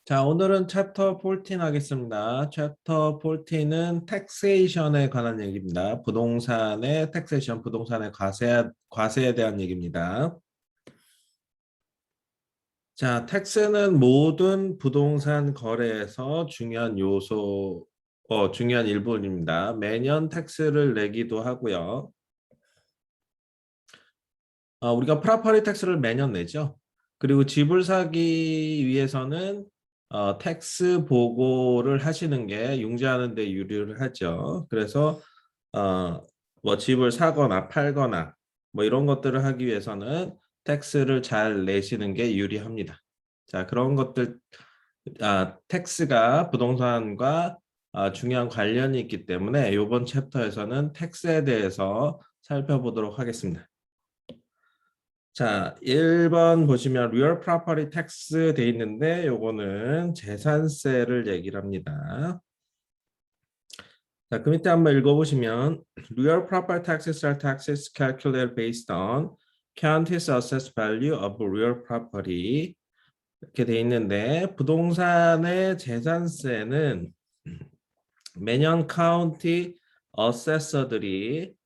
자, 오늘은 챕터 14 하겠습니다. 챕터 14은 텍세이션에 관한 얘기입니다. 부동산의 텍세이션, 부동산의 과세에 대한 얘기입니다. 자, 텍스는 모든 부동산 거래에서 중요한 중요한 일부입니다. 매년 텍스를 내기도 하고요. 우리가 프라퍼리 텍스를 매년 내죠. 그리고 집을 사기 위해서는 텍스 보고를 하시는 게 융자하는 데 유리를 하죠. 그래서 어, 뭐 집을 사거나 팔거나 뭐 이런 것들을 하기 위해서는 텍스를 잘 내시는 게 유리합니다. 자, 그런 것들 텍스가 부동산과 중요한 관련이 있기 때문에 이번 챕터에서는 텍스에 대해서 살펴보도록 하겠습니다. 자, 1번 보시면 real property tax 돼 있는데 요거는 재산세를 얘기를 합니다. 자, 그 밑에 한번 읽어보시면 real property taxes are taxes calculated based on county's assessed value of real property 이렇게 돼 있는데 부동산의 재산세는 매년 카운티 어세서들이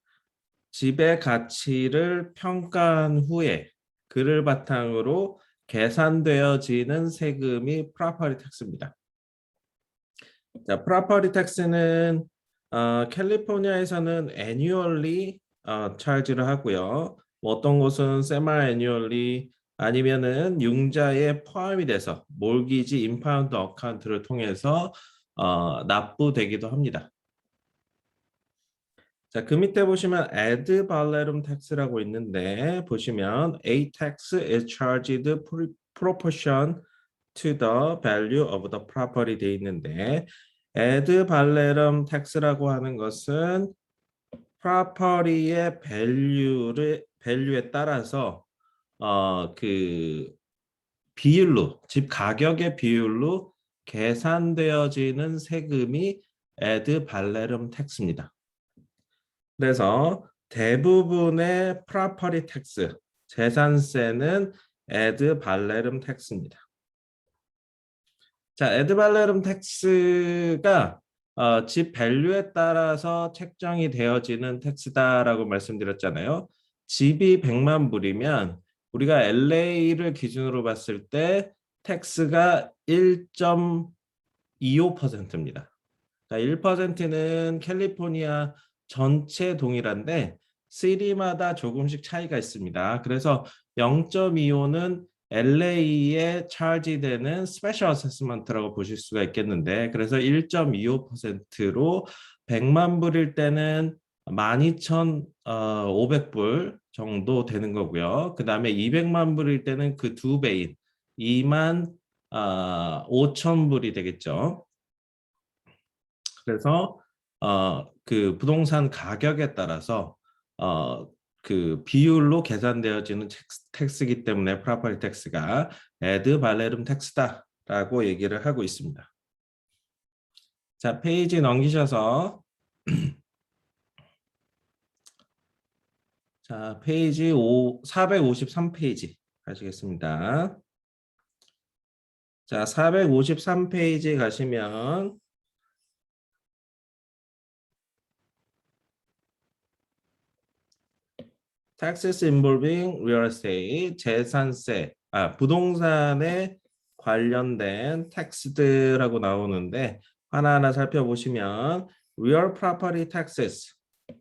집의 가치를 평가한 후에 그를 바탕으로 계산되어지는 세금이 프로퍼티 텍스입니다. 자, 프로퍼티 텍스는 캘리포니아에서는 annually charge를 하고요. 뭐 어떤 곳은 semi annually 아니면은 융자에 포함이 돼서 몰기지 임파운드 어카운트를 통해서 납부되기도 합니다. 자, 그 밑에 보시면 ad valorem tax라고 있는데 보시면 a tax is charged proportion to the value of the property 돼 있는데 ad valorem tax라고 하는 것은 property의 value에 따라서 그 비율로 집 가격의 비율로 계산되어지는 세금이 ad valorem tax입니다. 그래서 대부분의 프로퍼티 텍스, 재산세는 에드 발레름 텍스입니다. 자, 에드 발레름 텍스가 집 밸류에 따라서 책정이 되어지는 텍스다라고 말씀드렸잖아요. 집이 100만 불이면 우리가 LA를 기준으로 봤을 때 텍스가 1.25%입니다. 1%는 캘리포니아 전체 동일한데 시리마다 조금씩 차이가 있습니다. 그래서 0.25는 LA에 차지되는 스페셜 어세스먼트라고 보실 수가 있겠는데 그래서 1.25%로 100만 불일 때는 12,500불 정도 되는 거고요. 그 다음에 200만 불일 때는 그 두 배인 2만 5천 불이 되겠죠. 그래서 그 부동산 가격에 따라서 그 비율로 계산되어지는 텍스이기 때문에 프로퍼티 텍스가 에드 발레름 텍스다라고 얘기를 하고 있습니다. 자, 페이지 넘기셔서 자, 페이지 453페이지 가시겠습니다. 자, 453페이지 가시면 taxes involving real estate, 재산세, 부동산에 관련된 텍스들하고 나오는데 하나하나 살펴보시면 real property taxes,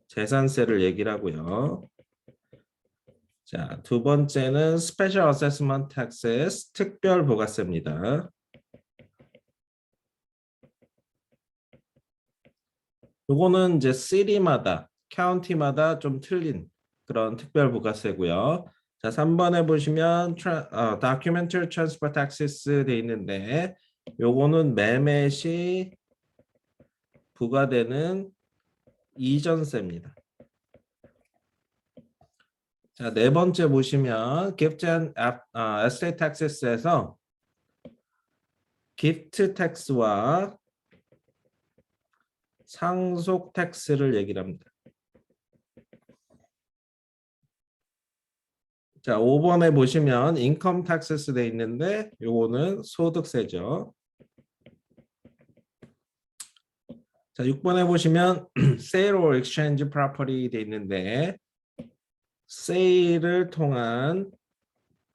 재산세를 얘기를 하고요. 자, 두 번째는 special assessment taxes, 특별 부가세입니다. 요거는 이제 city마다, county마다 좀 틀린 그런 특별 부가세고요. 자, 3번에 보시면 documentary transfer taxes 돼 있는데 요거는 매매 시 부과되는 이전세입니다. 자, 네 번째 보시면 gift and estate taxes에서 gift tax와 상속 tax를 얘기를 합니다. 자, 5번에 보시면 income taxes 돼 있는데 요거는 소득세죠. 자, 6번에 보시면 sale or exchange property 돼 있는데 sale을 통한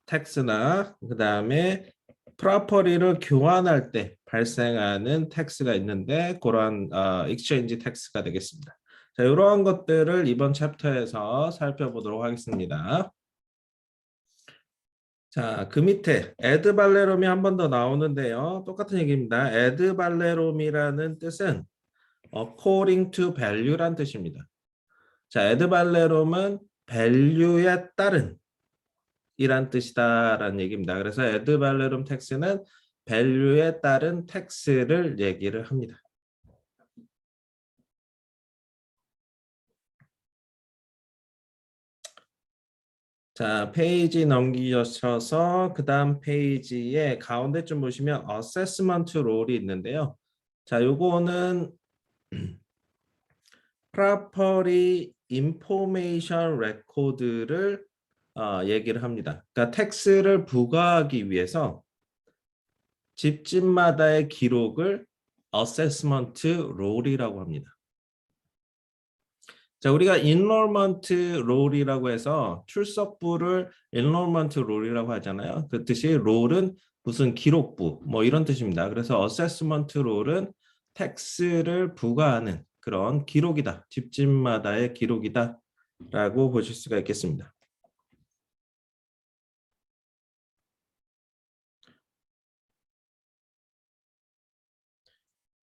텍스나 그 다음에 프로퍼리를 교환할 때 발생하는 텍스가 있는데 그러한 exchange 텍스가 되겠습니다. 자, 이러한 것들을 이번 챕터에서 살펴보도록 하겠습니다. 자, 그 밑에 add 발레롬이 한 번 더 나오는데요. 똑같은 얘기입니다. add 발레롬이라는 뜻은 according to value란 뜻입니다. 자, add 발레롬은 value에 따른 이란 뜻이다라는 얘기입니다. 그래서 add 발레롬 텍스는 value에 따른 텍스를 얘기를 합니다. 자, 페이지 넘기셔서 그 다음 페이지에 가운데 좀 보시면 assessment 롤이 있는데요. 자, 요거는 property information record를 얘기를 합니다. 그러니까 텍스를 부과하기 위해서 집집마다의 기록을 assessment 롤이라고 합니다. 자, 우리가 enrollment 롤이라고 해서 출석부를 enrollment 롤이라고 하잖아요. 그 뜻이 롤은 무슨 기록부 뭐 이런 뜻입니다. 그래서 assessment 롤은 텍스를 부과하는 그런 기록이다. 집집마다의 기록이다 라고 보실 수가 있겠습니다.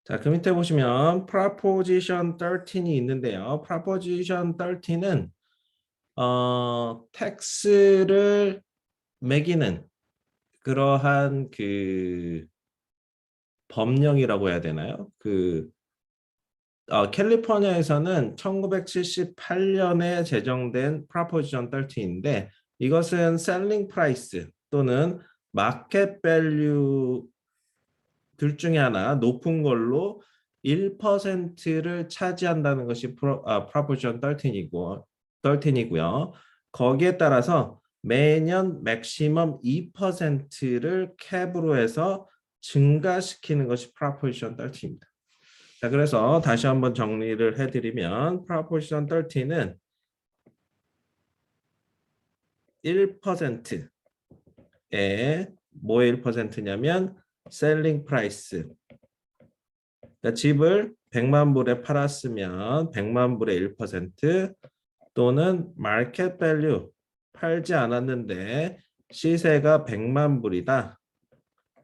자, 그 밑에 보시면 proposition 13이 있는데요. proposition 13은 텍스를 매기는 그러한 그 법령이라고 해야 되나요? 캘리포니아에서는 1978년에 제정된 proposition 13인데 이것은 selling price 또는 market value 둘 중에 하나 높은 걸로 1%를 차지한다는 것이 proposition 13이고요. 거기에 따라서 매년 맥시멈 2%를 캡으로 해서 증가시키는 것이 proposition 13입니다. 자, 그래서 다시 한번 정리를 해드리면 proposition 13은 1%에 뭐의 1%냐면 selling price. 그러니까 집을 100만 불에 팔았으면 100만 불의 1% 또는 market value 팔지 않았는데 시세가 100만 불이다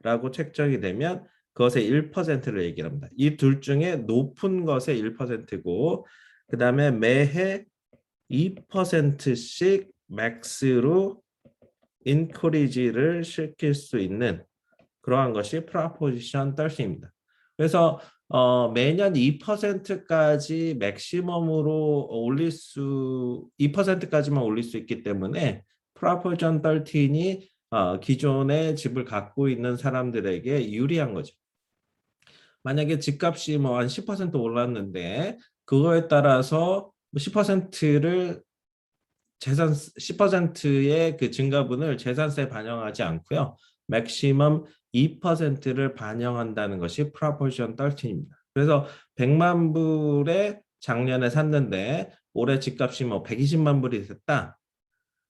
라고 책정이 되면 그것의 1%를 얘기합니다. 이 둘 중에 높은 것의 1%고 그 다음에 매해 2%씩 맥스로 인크리지를 시킬 수 있는 그러한 것이 proposition 13입니다. 그래서 매년 2%까지 맥시멈으로 올릴 수 2%까지만 올릴 수 있기 때문에 proposition 13이 기존의 집을 갖고 있는 사람들에게 유리한 거죠. 만약에 집값이 뭐 한 10% 올랐는데 그거에 따라서 10%를 재산 10%의 그 증가분을 재산세에 반영하지 않고요. 맥시멈 2%를 반영한다는 것이 proposition 13입니다. 그래서 100만 불에 작년에 샀는데 올해 집값이 뭐 120만 불이 됐다.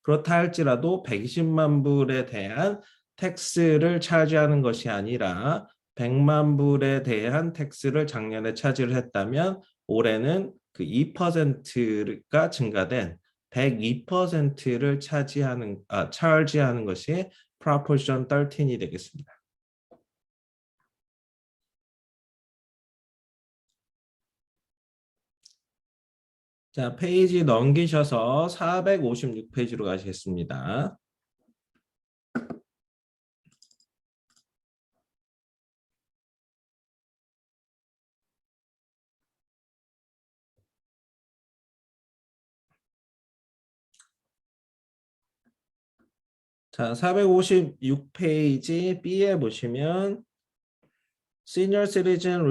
그렇다 할지라도 120만 불에 대한 텍스를 차지하는 것이 아니라 100만 불에 대한 텍스를 작년에 차지를 했다면 올해는 그 2%가 증가된 102%를 차지하는 것이 proposition 13이 되겠습니다. 자, 페이지 넘기셔서 456페이지로 가시겠습니다. 자, 456페이지 B에 보시면 Senior Citizen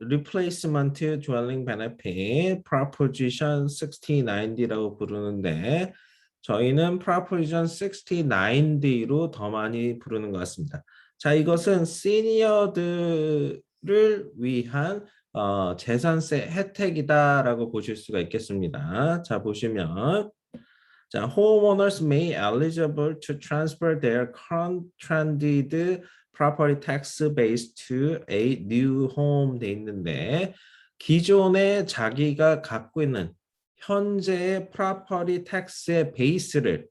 Replacement Dwelling Benefit Proposition 6090D라고 부르는데 저희는 Proposition 6090D로 더 많이 부르는 것 같습니다. 자, 이것은 시니어들을 위한 재산세 혜택이다라고 보실 수가 있겠습니다. 자, 보시면 자, homeowners may eligible to transfer their current trended property tax base to a new home 돼 있는데 기존에 자기가 갖고 있는 현재의 property tax의 베이스를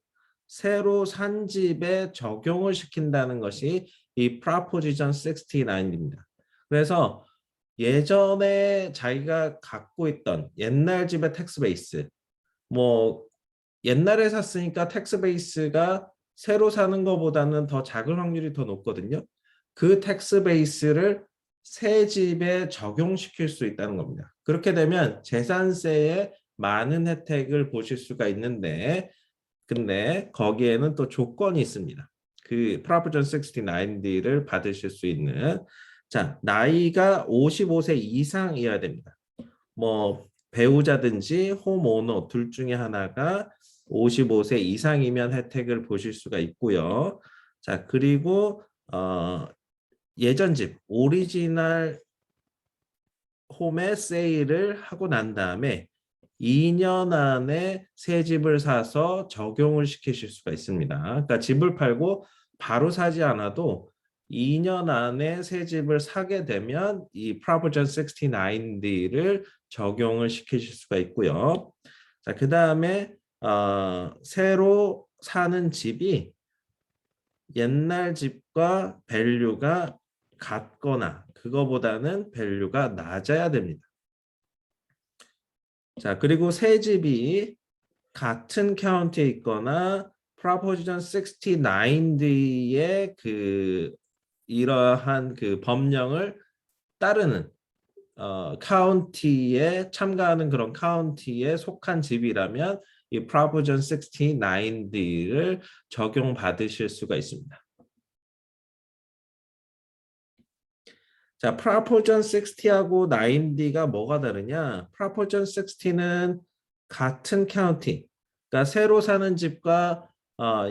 새로 산 집에 적용을 시킨다는 것이 이 proposition 69입니다. 그래서 예전에 자기가 갖고 있던 옛날 집의 텍스 베이스 뭐 옛날에 샀으니까 텍스 베이스가 새로 사는 것보다는 더 작은 확률이 더 높거든요. 그 텍스 베이스를 새 집에 적용시킬 수 있다는 겁니다. 그렇게 되면 재산세에 많은 혜택을 보실 수가 있는데 근데 거기에는 또 조건이 있습니다. 그 Proposition 69D를 받으실 수 있는 자, 나이가 55세 이상이어야 됩니다. 뭐 배우자든지 홈오너 둘 중에 하나가 55세 이상이면 혜택을 보실 수가 있고요. 자, 그리고 예전 집 오리지널 홈의 세일을 하고 난 다음에 2년 안에 새 집을 사서 적용을 시키실 수가 있습니다. 그러니까 집을 팔고 바로 사지 않아도 2년 안에 새 집을 사게 되면 이 Proposition 69D를 적용을 시키실 수가 있고요. 자, 그 다음에 새로 사는 집이 옛날 집과 밸류가 같거나 그거보다는 밸류가 낮아야 됩니다. 자, 그리고 새 집이 같은 카운티에 있거나 Proposition 69D의 이러한 그 법령을 따르는 카운티에 참가하는 그런 카운티에 속한 집이라면 이 Proposition 69D를 적용받으실 수가 있습니다. 자, Proposition 60하고 9D가 뭐가 다르냐? Proposition 60는 같은 카운티, 그러니까 새로 사는 집과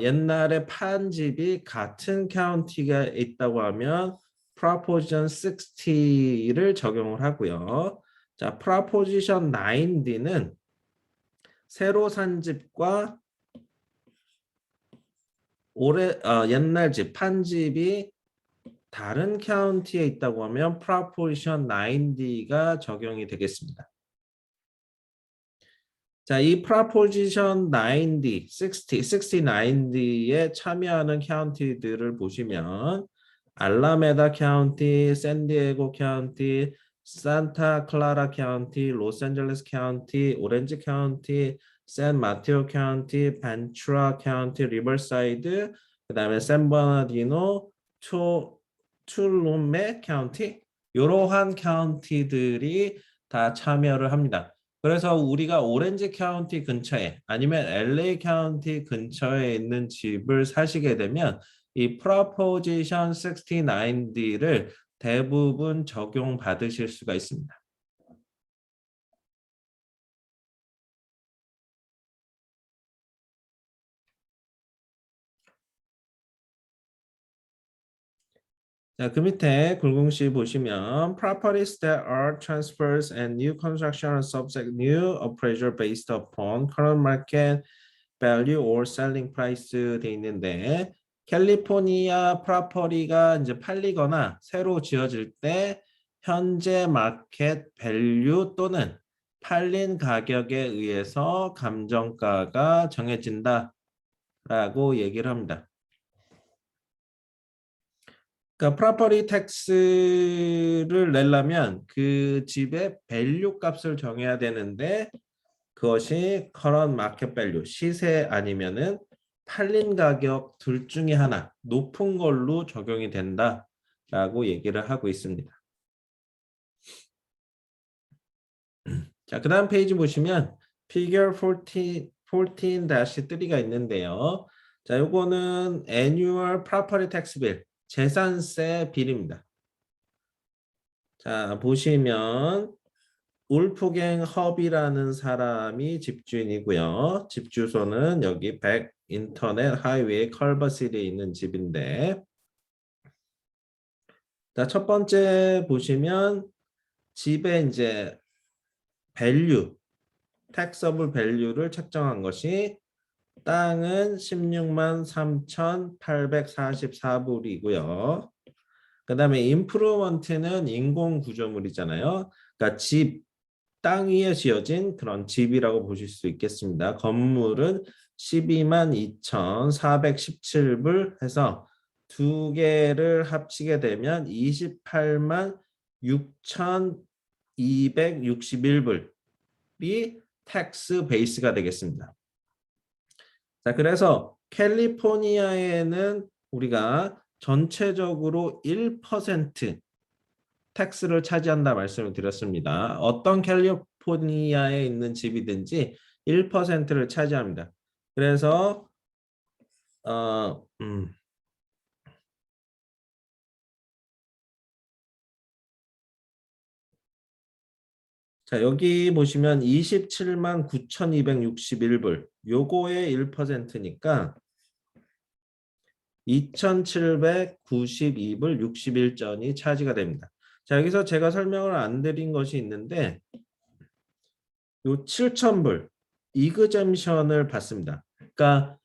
옛날에 판 집이 같은 카운티가 있다고 하면 Proposition 60를 적용을 하고요. 자, Proposition 9D는 새로 산 집과 옛날 집, 판 집이 다른 카운티에 있다고 하면 Proposition 9D가 적용이 되겠습니다. 자, 이 Proposition 9D, 69D에 참여하는 카운티들을 보시면 알라메다 카운티, 샌디에고 카운티, 산타 클라라 카운티, 로스앤젤레스 카운티, 오렌지 카운티, 샌 마테오 카운티, 벤츄라 카운티, 리버사이드, 그다음에 샌버나디노, 툴룸메 카운티 이러한 카운티들이 다 참여를 합니다. 그래서 우리가 오렌지 카운티 근처에 아니면 LA 카운티 근처에 있는 집을 사시게 되면 이 Proposition 69D를 대부분 적용받으실 수가 있습니다. 자, 그 밑에 굵은시 보시면 properties that are transfers and new construction are subject new appraisal based upon current market value or selling price 돼 있는데 캘리포니아 프로퍼티가 이제 팔리거나 새로 지어질 때 현재 마켓 밸류 또는 팔린 가격에 의해서 감정가가 정해진다라고 얘기를 합니다. 그러니까 프로퍼티 텍스를 내려면 그 집의 밸류 값을 정해야 되는데 그것이 current market value 시세 아니면은 팔린 가격 둘 중에 하나 높은 걸로 적용이 된다라고 얘기를 하고 있습니다. 자, 그다음 페이지 보시면 figure 14-3가 있는데요. 자, 요거는 annual property tax bill 재산세 빌입니다. 자, 보시면 울프갱 허비라는 사람이 집주인이고요. 집 주소는 여기 100 인터넷 하이웨이 컬버시티에 있는 집인데 자, 첫 번째 보시면 집의 이제 밸류, taxable value를 책정한 것이 땅은 16만 3,844불이고요. 그 다음에 임프루먼트는 인공구조물이잖아요. 그러니까 집, 땅 위에 지어진 그런 집이라고 보실 수 있겠습니다. 건물은 12만 2,417불 해서 두 개를 합치게 되면 28만 6,261불이 텍스 베이스가 되겠습니다. 자, 그래서 캘리포니아에는 우리가 전체적으로 1% 텍스를 차지한다 말씀을 드렸습니다. 어떤 캘리포니아에 있는 집이든지 1%를 차지합니다. 그래서 어, 자, 여기 보시면 27만 9,261불 요거의 1%니까 2,792불 61전이 차지가 됩니다. 자, 여기서 제가 설명을 안 드린 것이 있는데 요 7,000불 이그젬션을 받습니다. 그러니까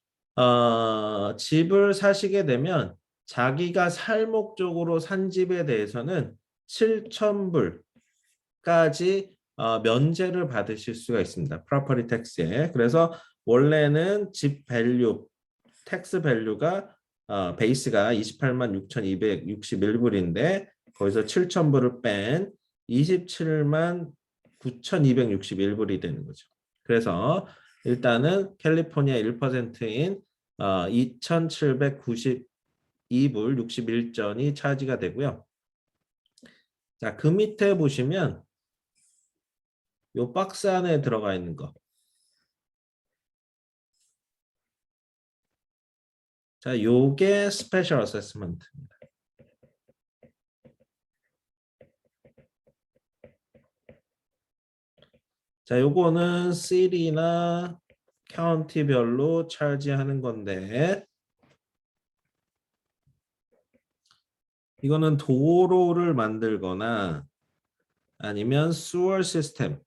집을 사시게 되면 자기가 살 목적으로 산 집에 대해서는 7,000불까지 면제를 받으실 수가 있습니다. 프로퍼티 텍스에. 그래서 원래는 집 밸류, 텍스 밸류가 베이스가 28만 6,261불인데 거기서 7,000불을 뺀 27만 9,261불이 되는 거죠. 그래서 일단은 캘리포니아 1%인 2,792불 61전이 차지가 되고요. 자, 그 밑에 보시면 요 박스 안에 들어가 있는 거. 자, 요게 스페셜 어세스먼트입니다. 자, 요거는 시리나 카운티별로 차지하는 건데 이거는 도로를 만들거나 아니면 수어 시스템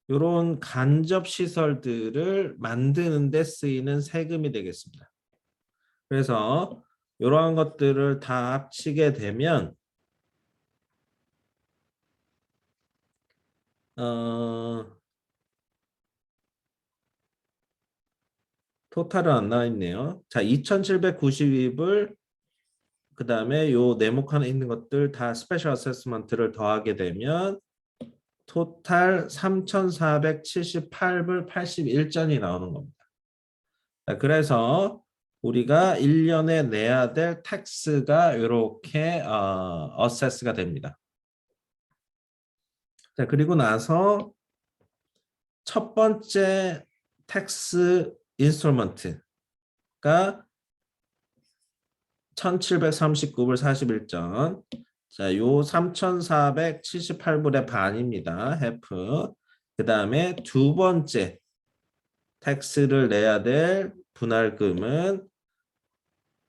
이런 간접 시설들을 만드는 데 쓰이는 세금이 되겠습니다. 그래서 이러한 것들을 다 합치게 되면 토탈은 안 나와 있네요. 자, 2,792불 그 다음에 요 네모칸에 있는 것들 다 스페셜 어세스먼트를 더하게 되면 토탈 3,478불 81전이 나오는 겁니다. 자, 그래서 우리가 1년에 내야 될 텍스가 이렇게 어세스가 됩니다. 자, 그리고 나서 첫 번째 텍스 인스톨먼트가 1,739불 41전. 자, 요 3,478불의 반입니다. 해프. 그 다음에 두 번째 텍스를 내야 될 분할금은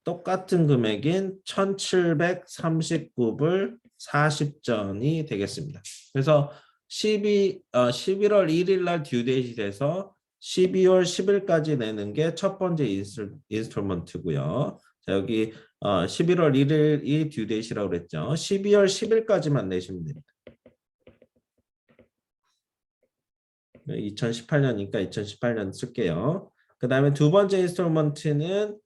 똑같은 금액인 1,739불 40전이 되겠습니다. 그래서 11월 1일 날 듀데이트 돼서 12월 10일까지 내는 게 첫 번째 인스톨먼트고요. 자, 여기 11월 1일이 듀데이트라고 그랬죠. 12월 10일까지만 내시면 됩니다. 2018년이니까 2018년 쓸게요. 그 다음에 두 번째 인스톨먼트는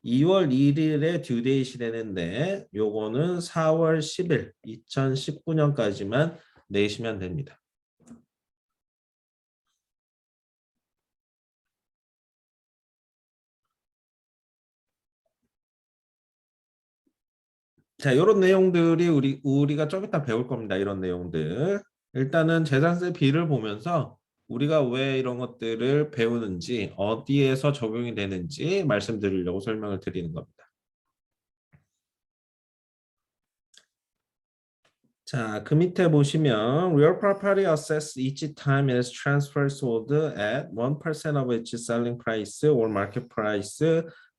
2월 1일에 듀데이시 되는데 요거는 4월 10일 2019년까지만 내시면 됩니다. 자, 이런 내용들이 우리가 좀 이따 배울 겁니다. 이런 내용들. 일단은 재산세 비를 보면서 우리가 왜 이런 것들을 배우는지 어디에서 적용이 되는지 말씀드리려고 설명을 드리는 겁니다. 자, 그 밑에 보시면 real property assessed each time it is transferred sold at 1% of its selling price or market price,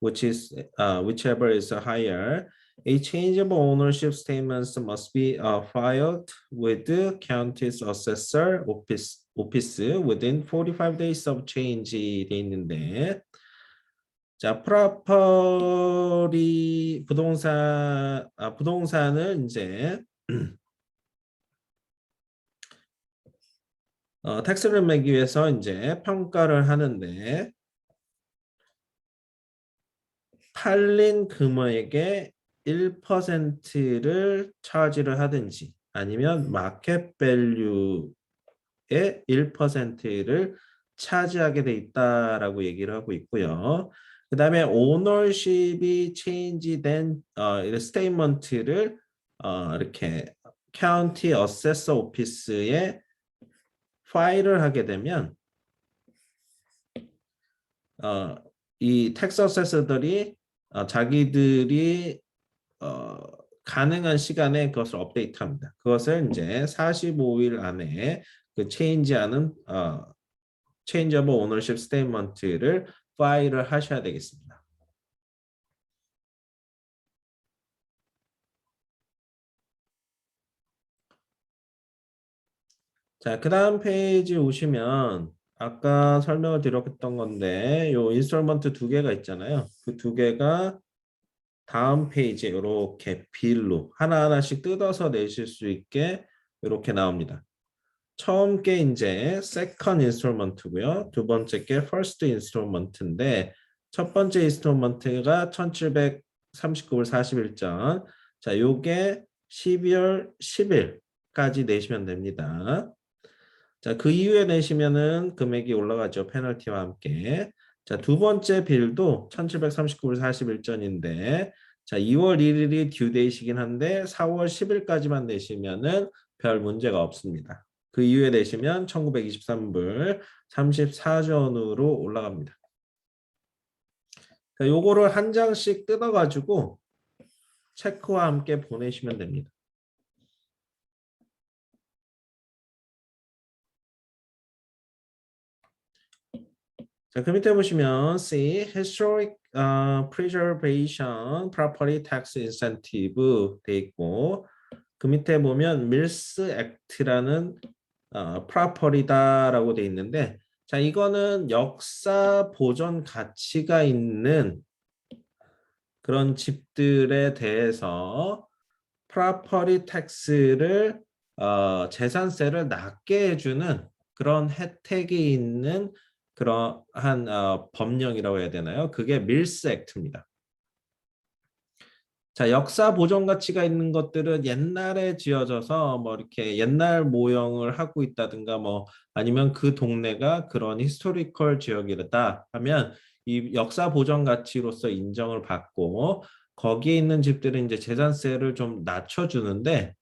whichever is higher, A change of ownership statements must be filed with the county's assessor office within 45 days of change 돼 있는데 자, 프로퍼리 부동산을 이제 텍스를 매기 위해서 이제 평가를 하는데 팔린 금액의 1%를 차지를 하든지 아니면 마켓 밸류의 1%를 차지하게 돼 있다라고 얘기를 하고 있고요. 그 다음에 오너십이 체인지된 스테이트먼트를 이렇게 카운티 어세서 오피스에 파일을 하게 되면 이 텍스 어세서들이 자기들이 가능한 시간에 그것을 업데이트합니다. 그것을 이제 45일 안에 그 체인지하는 체인지 오브 오너십 스테이트먼트를 파일을 하셔야 되겠습니다. 자, 그 다음 페이지 오시면 아까 설명을 드렸던 건데 요 인스톨먼트 두 개가 있잖아요. 그 두 개가 다음 페이지에 이렇게 빌로 하나하나씩 뜯어서 내실 수 있게 이렇게 나옵니다. 처음 게 이제 second installment고요. 두 번째 게 first installment인데 첫 번째 installment가 1739불 41전. 자, 요게 12월 10일까지 내시면 됩니다. 자, 그 이후에 내시면은 금액이 올라가죠. 페널티와 함께. 자, 두 번째 빌도 1739불 41전인데 자, 2월 1일이 듀데이시긴 한데 4월 10일까지만 내시면은 별 문제가 없습니다. 그 이후에 내시면 1923불 34전으로 올라갑니다. 자, 요거를 한 장씩 뜯어가지고 체크와 함께 보내시면 됩니다. 자, 그 밑에 보시면 see historic preservation property tax incentive 돼 있고 그 밑에 보면 밀스 액트라는 property다라고 돼 있는데 자, 이거는 역사 보존 가치가 있는 그런 집들에 대해서 property tax를 재산세를 낮게 해주는 그런 혜택이 있는 그러한 법령이라고 해야 되나요? 그게 밀스 액트입니다. 자, 역사 보존 가치가 있는 것들은 옛날에 지어져서 뭐 이렇게 옛날 모형을 하고 있다든가 뭐 아니면 그 동네가 그런 히스토리컬 지역이다 하면 이 역사 보존 가치로서 인정을 받고 거기에 있는 집들은 이제 재산세를 좀 낮춰주는데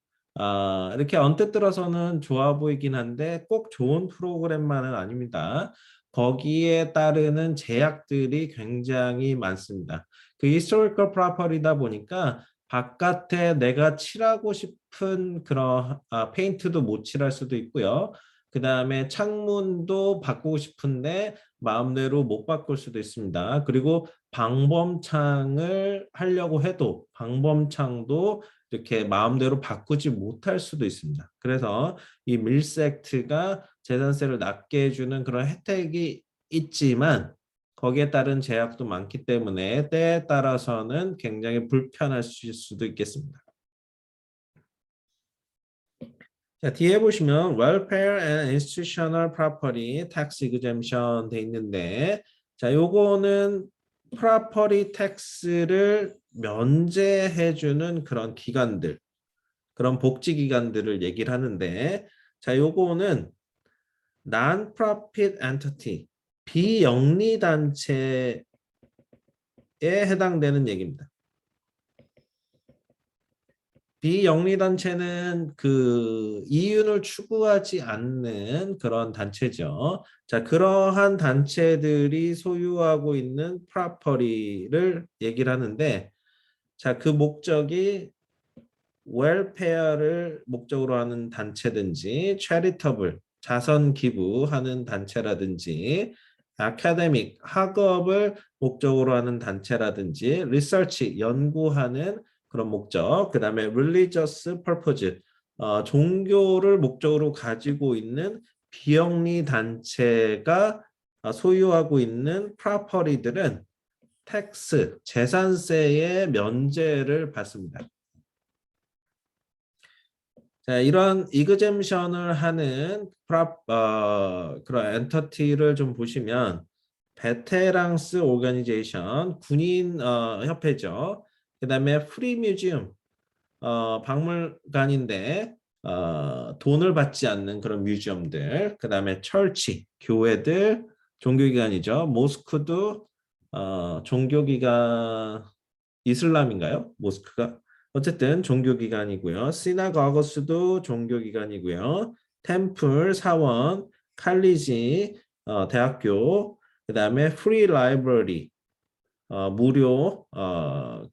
이렇게 언뜻 들어서는 좋아 보이긴 한데 꼭 좋은 프로그램만은 아닙니다. 거기에 따르는 제약들이 굉장히 많습니다. 그 historical property다 보니까 바깥에 내가 칠하고 싶은 그런 페인트도 못 칠할 수도 있고요. 그 다음에 창문도 바꾸고 싶은데 마음대로 못 바꿀 수도 있습니다. 그리고 방범창을 하려고 해도 방범창도 이렇게 마음대로 바꾸지 못할 수도 있습니다. 그래서 이 밀스 액트가 재산세를 낮게 해주는 그런 혜택이 있지만 거기에 따른 제약도 많기 때문에 때에 따라서는 굉장히 불편하실 수도 있겠습니다. 자, 뒤에 보시면 Welfare and Institutional Property Tax Exemption 돼 있는데 자, 요거는 Property Tax를 면제해주는 그런 기관들, 그런 복지기관들을 얘기를 하는데 자, 요거는 Non-Profit Entity, 비영리 단체에 해당되는 얘기입니다. 비영리 단체는 그 이윤을 추구하지 않는 그런 단체죠. 자, 그러한 단체들이 소유하고 있는 프로퍼리를 얘기를 하는데 자, 그 목적이 웰페어를 목적으로 하는 단체든지 체리터블 자선 기부하는 단체라든지 아카데믹 학업을 목적으로 하는 단체라든지 리서치 연구하는 그런 목적. 그 다음에 religious purpose. 종교를 목적으로 가지고 있는 비영리 단체가 소유하고 있는 프로퍼티들은 텍스, 재산세의 면제를 받습니다. 자, 이런 이그젬션을 하는 그런 엔터티를 좀 보시면 베테랑스 오거니제이션 군인 협회죠. 그다음에 프리 뮤지엄 박물관인데 돈을 받지 않는 그런 뮤지엄들. 그다음에 철치 교회들 종교기관이죠. 모스크도 종교기관 이슬람인가요? 모스크가? 어쨌든 종교기관이고요. 시나고거스도 종교기관이고요. 템플, 사원, 칼리지, 대학교, 그 다음에 프리 라이브러리, 무료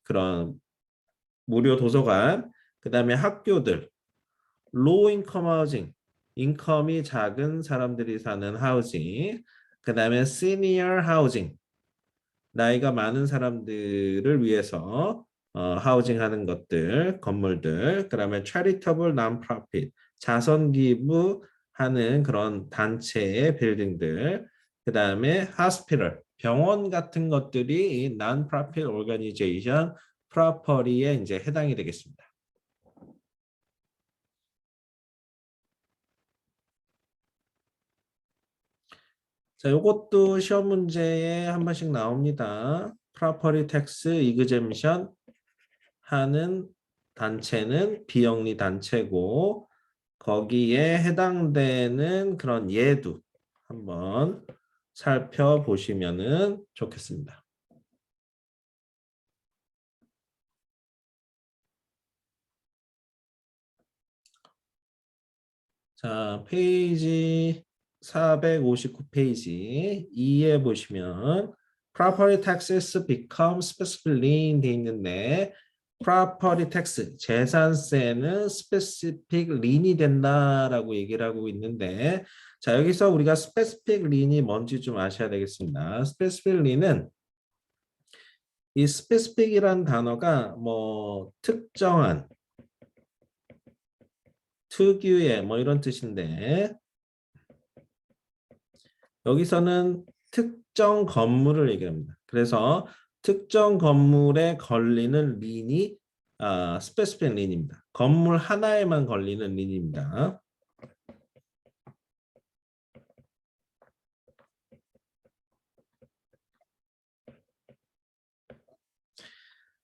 그런 무료 도서관, 그 다음에 학교들, 로우 인컴 하우징, 인컴이 작은 사람들이 사는 하우징, 그 다음에 시니어 하우징, 나이가 많은 사람들을 위해서 하우징하는 것들, 건물들, 그다음에 charitable non-profit, 자선 기부하는 그런 단체의 빌딩들, 그다음에 hospital, 병원 같은 것들이 이 non-profit organization property에 이제 해당이 되겠습니다. 자, 요것도 시험 문제에 한 번씩 나옵니다. property tax exemption 하는 단체는 비영리 단체고 거기에 해당되는 그런 예도 한번 살펴보시면 좋겠습니다. 자, 페이지 459페이지 2에 보시면 property taxes become specific lien 돼 있는데 property tax, 재산세는 specific lien이 된다라고 얘기를 하고 있는데 자, 여기서 우리가 specific lien이 뭔지 좀 아셔야 되겠습니다. specific lien은 이 specific이란 단어가 뭐 특정한, 특유의 뭐 이런 뜻인데 여기서는 특정 건물을 얘기합니다. 그래서 특정 건물에 걸리는 린이 스페시픽 린입니다. 건물 하나에만 걸리는 린입니다.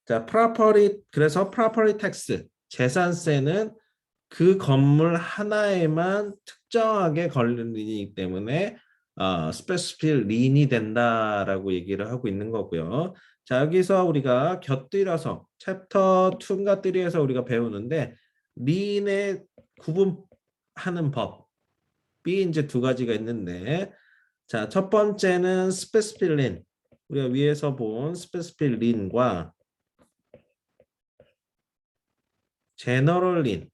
자, 그래서 property tax, 재산세는 그 건물 하나에만 특정하게 걸리는 린이기 때문에 specific 린이 된다라고 얘기를 하고 있는 거고요. 자, 여기서 우리가 곁들여서 챕터 2인가 3에서 우리가 배우는데 린의 구분하는 법이 이제 두 가지가 있는데 자, 첫 번째는 specific 린. 우리가 위에서 본 specific 린과 general 린.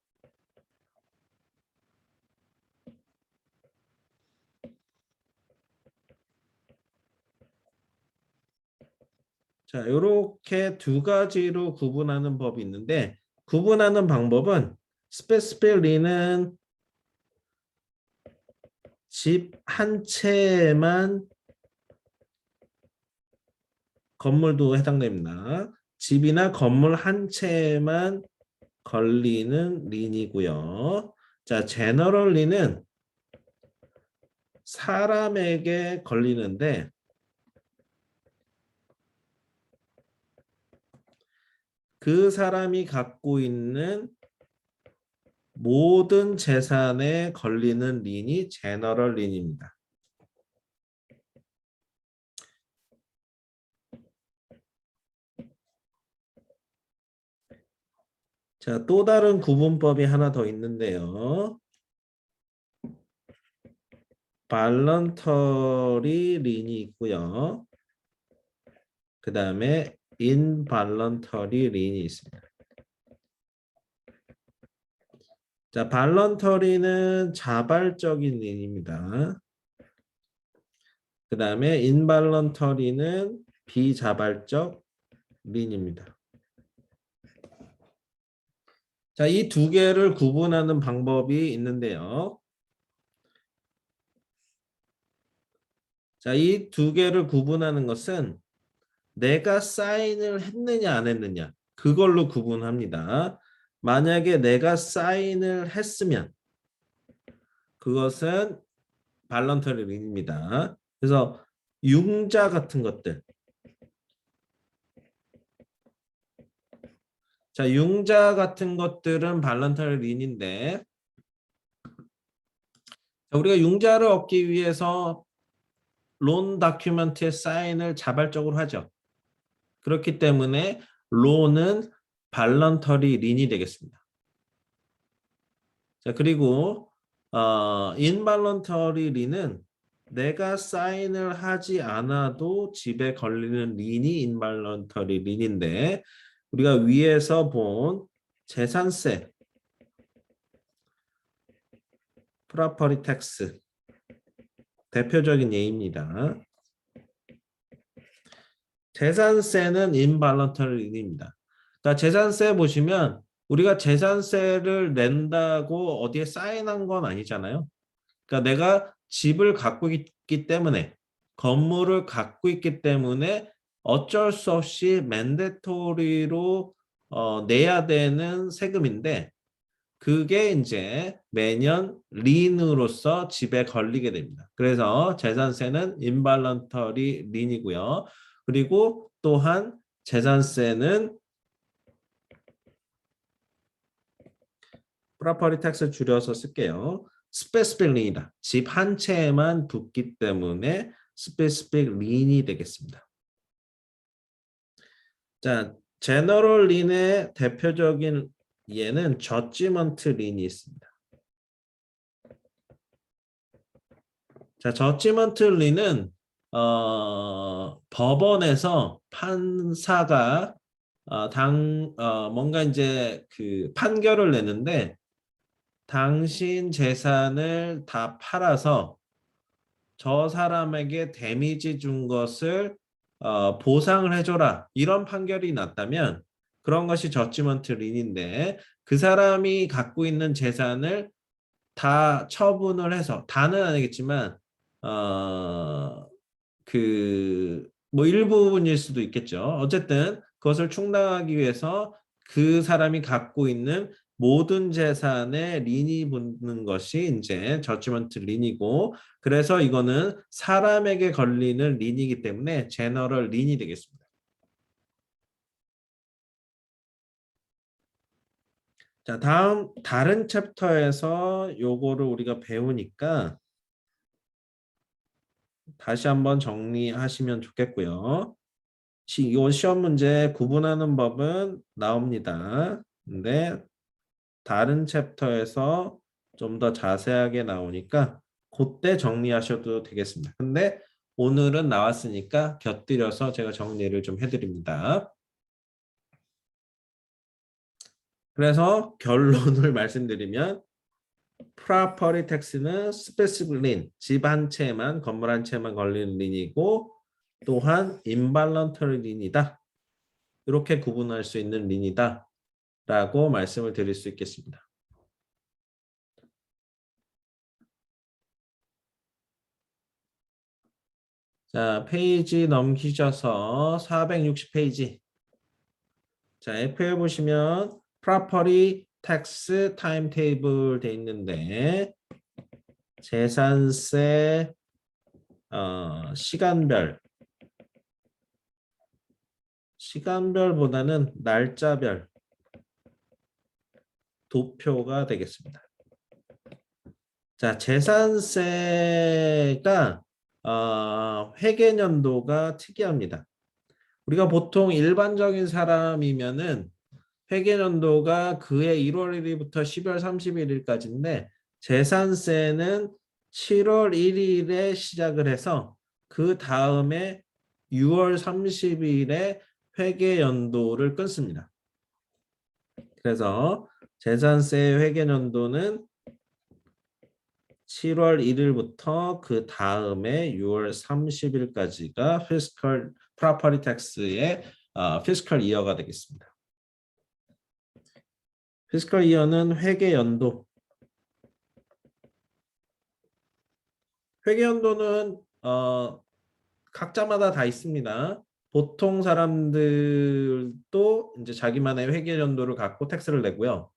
자, 이렇게 두 가지로 구분하는 법이 있는데 구분하는 방법은 스페시필리는 집 한 채만 건물도 해당됩니다. 집이나 건물 한 채만 걸리는 린이고요. 자, 제너럴 린은 사람에게 걸리는데 그 사람이 갖고 있는 모든 재산에 걸리는 린이 제너럴 린입니다. 자, 또 다른 구분법이 하나 더 있는데요. 발런터리 린이 있고요. 그 다음에 인발런터리 린이 있습니다. 자, 발런터리는 자발적인 린입니다. 그 다음에 인발런터리는 비자발적 린입니다. 자, 이 두 개를 구분하는 방법이 있는데요. 자, 이 두 개를 구분하는 것은 내가 사인을 했느냐 안 했느냐 그걸로 구분합니다. 만약에 내가 사인을 했으면 그것은 발런터리 린입니다. 그래서 융자 같은 것들. 자, 융자 같은 것들은 발런터리 린인데 우리가 융자를 얻기 위해서 론 다큐멘트의 사인을 자발적으로 하죠. 그렇기 때문에 론은 발런터리 린이 되겠습니다. 자, 그리고 인발런터리 린은 내가 사인을 하지 않아도 집에 걸리는 린이 인발런터리 린인데 우리가 위에서 본 재산세, 프로퍼티 텍스 대표적인 예입니다. 재산세는 인발런터리 린입니다. 그러니까 재산세 보시면 우리가 재산세를 낸다고 어디에 사인한 건 아니잖아요. 그러니까 내가 집을 갖고 있기 때문에 건물을 갖고 있기 때문에 어쩔 수 없이 맨데토리로 내야 되는 세금인데 그게 이제 매년 린으로서 집에 걸리게 됩니다. 그래서 재산세는 인발런터리 린이고요. 그리고 또한 재산세는 프로퍼티 텍스 줄여서 쓸게요. 스페시픽 린이다. 집 한 채에만 붙기 때문에 스페시픽 린이 되겠습니다. 자, 제너럴 린의 대표적인 예는 저지먼트 린이 있습니다. 자, 저지먼트 린은 법원에서 판사가 뭔가 이제 그 판결을 내는데 당신 재산을 다 팔아서 저 사람에게 데미지 준 것을 보상을 해줘라 이런 판결이 났다면 그런 것이 저지먼트 린인데 그 사람이 갖고 있는 재산을 다 처분을 해서 다는 아니겠지만 그 뭐 일부분일 수도 있겠죠. 어쨌든 그것을 충당하기 위해서 그 사람이 갖고 있는 모든 재산에 린이 붙는 것이 이제 저지먼트 린이고 그래서 이거는 사람에게 걸리는 린이기 때문에 제너럴 린이 되겠습니다. 자, 다음 다른 챕터에서 요거를 우리가 배우니까 다시 한번 정리하시면 좋겠고요. 이 시험 문제 구분하는 법은 나옵니다. 근데 다른 챕터에서 좀 더 자세하게 나오니까 그때 정리하셔도 되겠습니다. 근데 오늘은 나왔으니까 곁들여서 제가 정리를 좀 해드립니다. 그래서 결론을 말씀드리면 property tax는 specific lien, 집 한 채만, 건물 한 채만 걸리는 린이고 또한 involuntary lien이다. 이렇게 구분할 수 있는 린이다. 라고 말씀을 드릴 수 있겠습니다. 자, 페이지 넘기셔서 460페이지. 자, F에 보시면 property tax timetable 돼 있는데 재산세 시간별보다는 날짜별 도표가 되겠습니다. 자, 재산세가 회계연도가 특이합니다. 우리가 보통 일반적인 사람이면은 회계연도가 그해 1월 1일부터 12월 31일까지인데 재산세는 7월 1일에 시작을 해서 그 다음에 6월 30일에 회계연도를 끊습니다. 그래서 재산세 회계연도는 7월 1일부터 그 다음에 6월 30일까지가 피스컬 프로퍼티 텍스의 피스컬 이어가 되겠습니다. 피스컬 이어는 회계 연도. 회계 연도는 각자마다 다 있습니다. 보통 사람들도 이제 자기만의 회계 연도를 갖고 텍스를 내고요.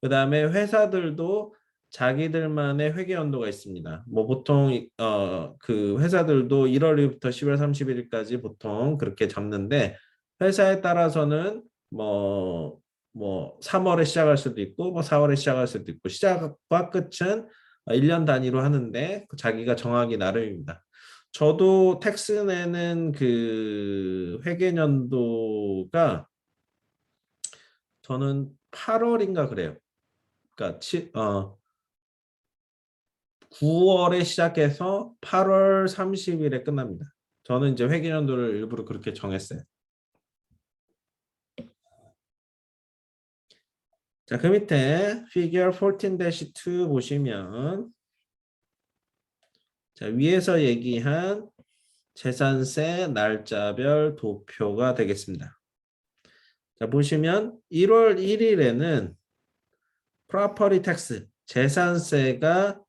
그 다음에 회사들도 자기들만의 회계 연도가 있습니다. 뭐 보통 그 회사들도 1월 1일부터 10월 31일까지 보통 그렇게 잡는데 회사에 따라서는 뭐 3월에 시작할 수도 있고 뭐 4월에 시작할 수도 있고 시작과 끝은 1년 단위로 하는데 자기가 정하기 나름입니다. 저도 텍스 내는 그 회계 연도가 저는 8월인가 그래요. 그러니까 9월에 시작해서 8월 30일에 끝납니다. 저는 이제 회계연도를 일부러 그렇게 정했어요. 자, 그 밑에 figure 14-2 보시면 자, 위에서 얘기한 재산세 날짜별 도표가 되겠습니다. 자, 보시면 1월 1일에는 property tax 재산세가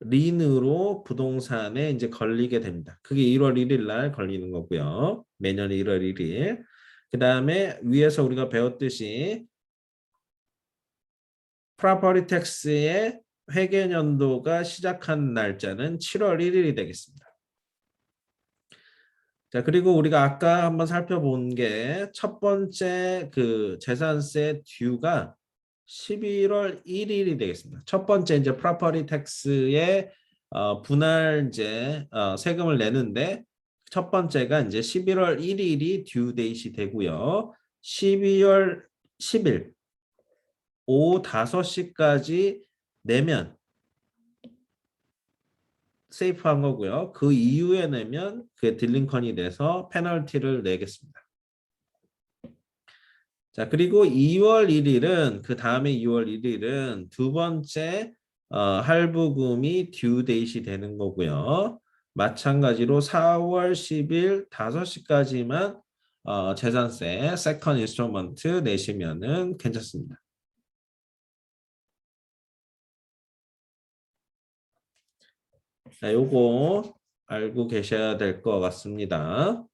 린으로 부동산에 이제 걸리게 됩니다. 그게 1월 1일 날 걸리는 거고요. 매년 1월 1일. 그 다음에 위에서 우리가 배웠듯이 프로퍼티 텍스의 회계연도가 시작한 날짜는 7월 1일이 되겠습니다. 자, 그리고 우리가 아까 한번 살펴본 게 첫 번째 그 재산세 듀가 11월 1일이 되겠습니다. 첫 번째 이제 프로퍼티 텍스의 분할 이제 세금을 내는데 첫 번째가 이제 11월 1일이 듀 데이시 되고요. 12월 10일 오후 5시까지 내면 세이프한 거고요. 그 이후에 내면 그게 딜링컨이 돼서 페널티를 내겠습니다. 자, 그리고 2월 1일은 그 다음에 2월 1일은 두 번째 할부금이 듀 데이시 되는 거고요. 마찬가지로 4월 10일 5시까지만 재산세 세컨 인스톨먼트 내시면은 괜찮습니다. 자, 요거 알고 계셔야 될 것 같습니다.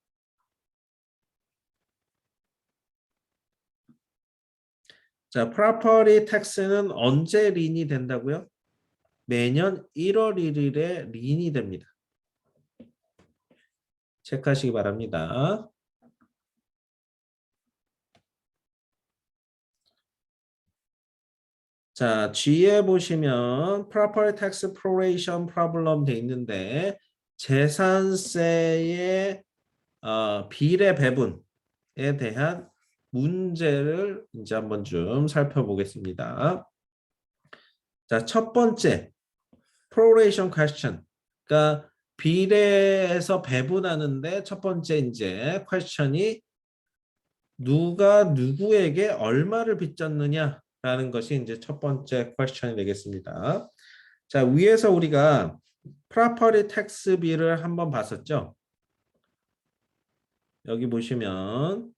자, 프로퍼티 텍스는 언제 린이 된다고요? 매년 1월 1일에 린이 됩니다. 체크하시기 바랍니다. 자, G에 보시면 property tax proration problem 돼 있는데 재산세의 비례 배분에 대한 문제를 이제 한번 좀 살펴보겠습니다. 자, 첫 번째 proration question. 그러니까 비례해서 배분하는데 첫 번째 이제 question이 누가 누구에게 얼마를 빚졌느냐라는 것이 이제 첫 번째 question이 되겠습니다. 자, 위에서 우리가 property tax bill을 한번 봤었죠. 여기 보시면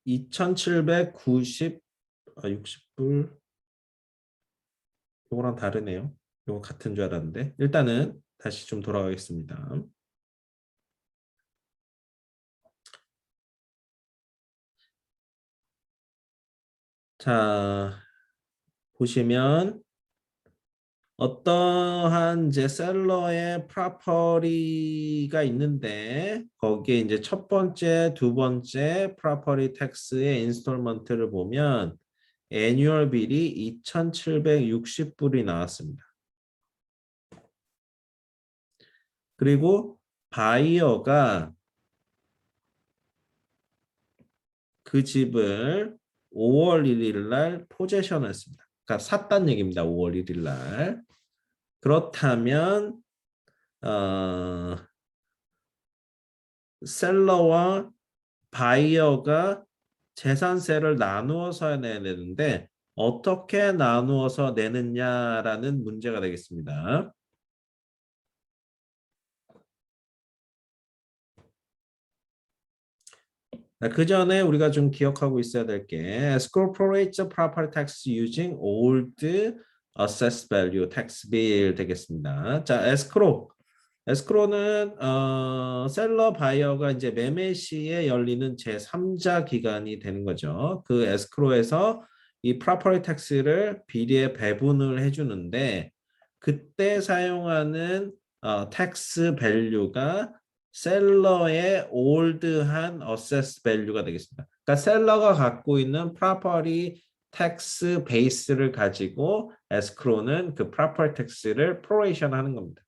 2,790 60불 요거랑 다르네요. 요거 같은 줄 알았는데 일단은 다시 좀 돌아가겠습니다. 자, 보시면 어떠한 이제 셀러의 프로퍼리가 있는데 거기에 이제 첫 번째, 두 번째 프로퍼리 텍스의 인스톨먼트를 보면 애뉴얼 빌이 2,760불이 나왔습니다. 그리고 바이어가 그 집을 5월 1일 날 포제션을 했습니다. 그러니까 샀다는 얘기입니다. 5월 1일 날. 그렇다면 셀러와 바이어가 재산세를 나누어서 내야 되는데 어떻게 나누어서 내느냐라는 문제가 되겠습니다. 그 전에 우리가 좀 기억하고 있어야 될 게 escrow prorates the property tax using old assessed value tax bill 되겠습니다. 자, 에스크로는 셀러 바이어가 이제 매매 시에 열리는 제3자 기간이 되는 거죠. 그 에스크로에서 이 프로퍼티 텍스를 비리에 배분을 해주는데 그때 사용하는 텍스 밸류가 셀러의 올드한 어세스 밸류가 되겠습니다. 그러니까 셀러가 갖고 있는 프로퍼티 텍스 베이스를 가지고 에스크로는 그 프로퍼티 텍스를 프로레이션 하는 겁니다.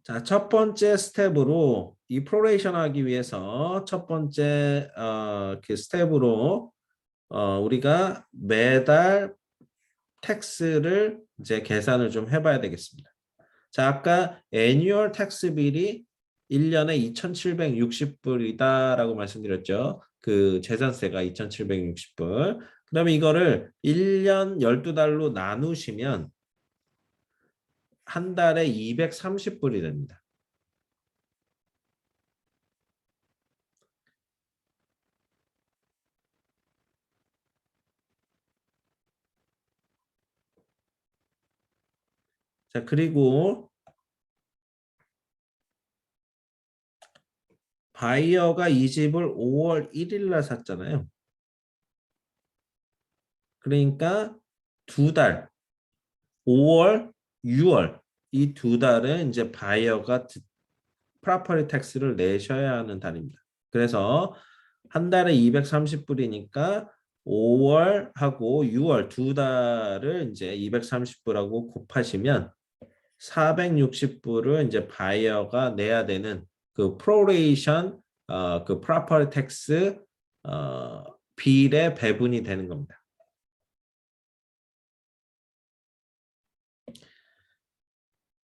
자, 첫 번째 스텝으로 이 프로레이션 하기 위해서 첫 번째 그 스텝으로 우리가 매달 텍스를 이제 계산을 좀 해봐야 되겠습니다. 자, 아까 애뉴얼 텍스 빌이 1년에 2,760불이다라고 말씀드렸죠. 그 재산세가 2,760불. 그러면 이거를 1년 12달로 나누시면 한 달에 230불이 됩니다. 자, 그리고 바이어가 이 집을 5월 1일 날 샀잖아요. 그러니까 두 달, 5월, 6월 이 두 달은 이제 바이어가 프로퍼티 텍스를 내셔야 하는 달입니다. 그래서 한 달에 230불이니까 5월하고 6월 두 달을 이제 230불하고 곱하시면 460불을 이제 바이어가 내야 되는 그 프로레이션 그 프로퍼티 텍스 빌의 배분이 되는 겁니다.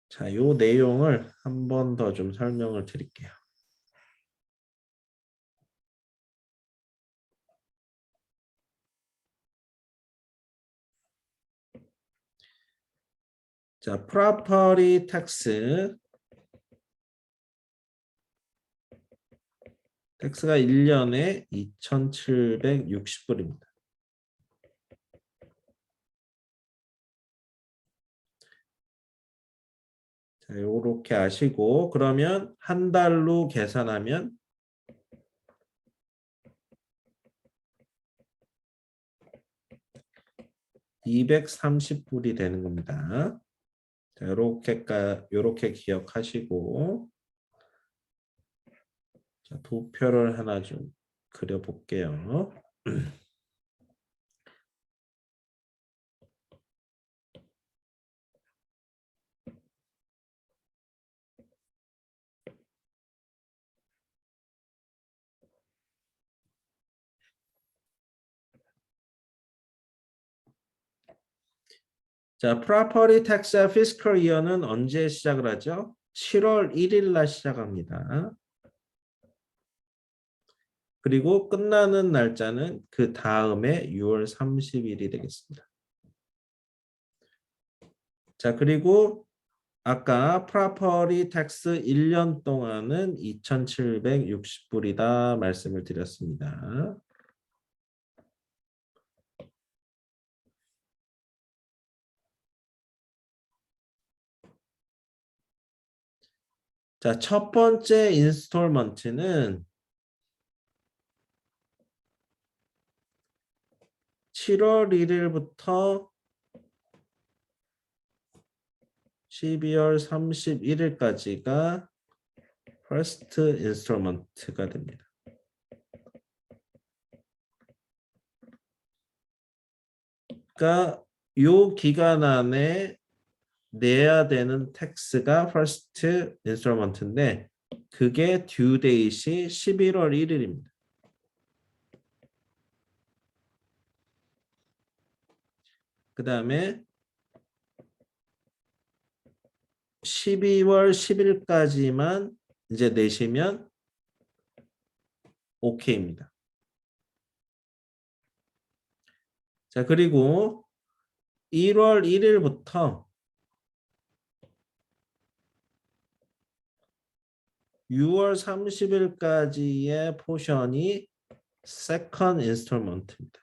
자, 요 내용을 한 번 더 좀 설명을 드릴게요. 자, 프로퍼티 텍스가 1년에 2,760불입니다. 자, 요렇게 아시고 그러면 한 달로 계산하면 230불이 되는 겁니다. 자, 요렇게 기억하시고 자, 도표를 하나 좀 그려 볼게요. 자, property tax fiscal year는 언제 시작을 하죠? 7월 1일 날 시작합니다. 그리고 끝나는 날짜는 그 다음에 6월 30일이 되겠습니다. 자, 그리고 아까 property tax 1년 동안은 2,760불이다 말씀을 드렸습니다. 자, 첫 번째 인스톨먼트는 7월 1일부터 12월 31일까지가 first installment가 됩니다. 그러니까 요 기간 안에 내야 되는 텍스가 first installment인데 그게 due date이 11월 1일입니다. 그 다음에 12월 10일까지만 이제 내시면 OK입니다. 자, 그리고 1월 1일부터 6월 30일까지의 포션이 second installment입니다.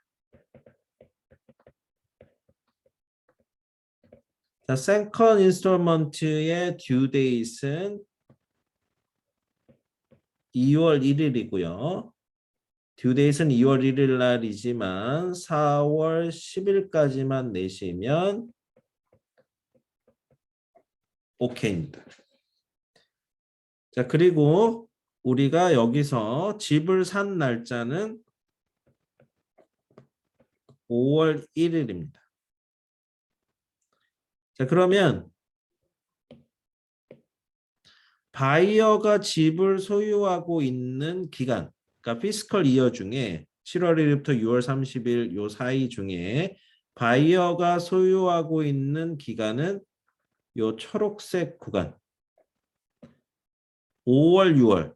자, second installment의 due date은 2월 1일이고요. due date은 2월 1일 날이지만 4월 10일까지만 내시면 오케이입니다. 자, 그리고 우리가 여기서 집을 산 날짜는 5월 1일입니다. 자, 그러면 바이어가 집을 소유하고 있는 기간, 그러니까 피스컬 이어 중에 7월 1일부터 6월 30일 요 사이 중에 바이어가 소유하고 있는 기간은 요 초록색 구간 5월, 6월